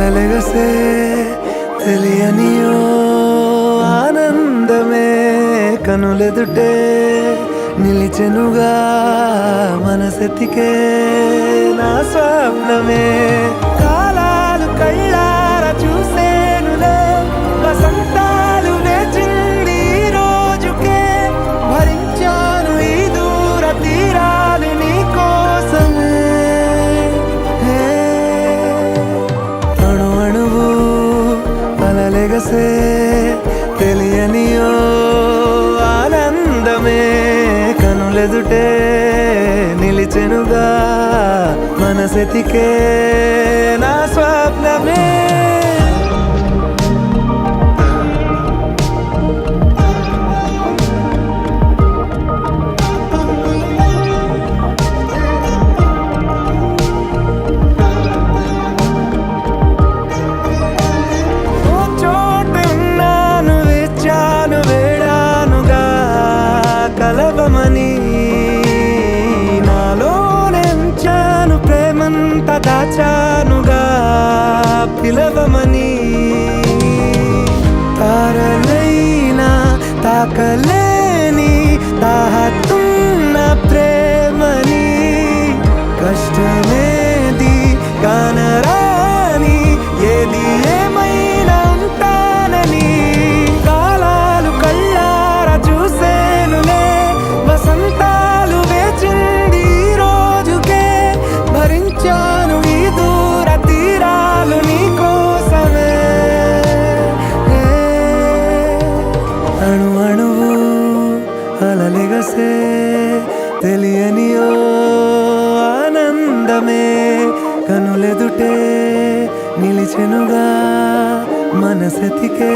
అలలెగసే తెలియనియో ఆనందమే కనులెదుటే నిలిచెనుగా మనసెతికే నా స్వప్నమే కాలాలు కళ్ళార చూసేనులే వసంతాలు వేచింది ఈ రోజుకే భరించాను ఈ దూర తీరాలు నీ కోసమే అణు అణువు అలలెగసే తెలియనియో ఆనందమే కనులెదుటే నిలిచెనుగా మనసెతికే నా స్వప్నమే కలవమని నాలోనెంచాను ప్రేమంత దాచానుగా పిలవమని తారలైనా తాకలేని తాహతున్న ప్రేమని కష్టమేది కానరాని ఏది ఏమైనా ఉంటానని కాలాలు కళ్ళార చూసేనులే వసంతాలు వేచింది ఈ రోజుకే భరించాను ఈ దూర తీరాలు నీ కోసమే అణు అణువు అలలెగసే తెలియనియో ఆనందమే కనులెదుటే నిలిచెనుగా మనసెతికే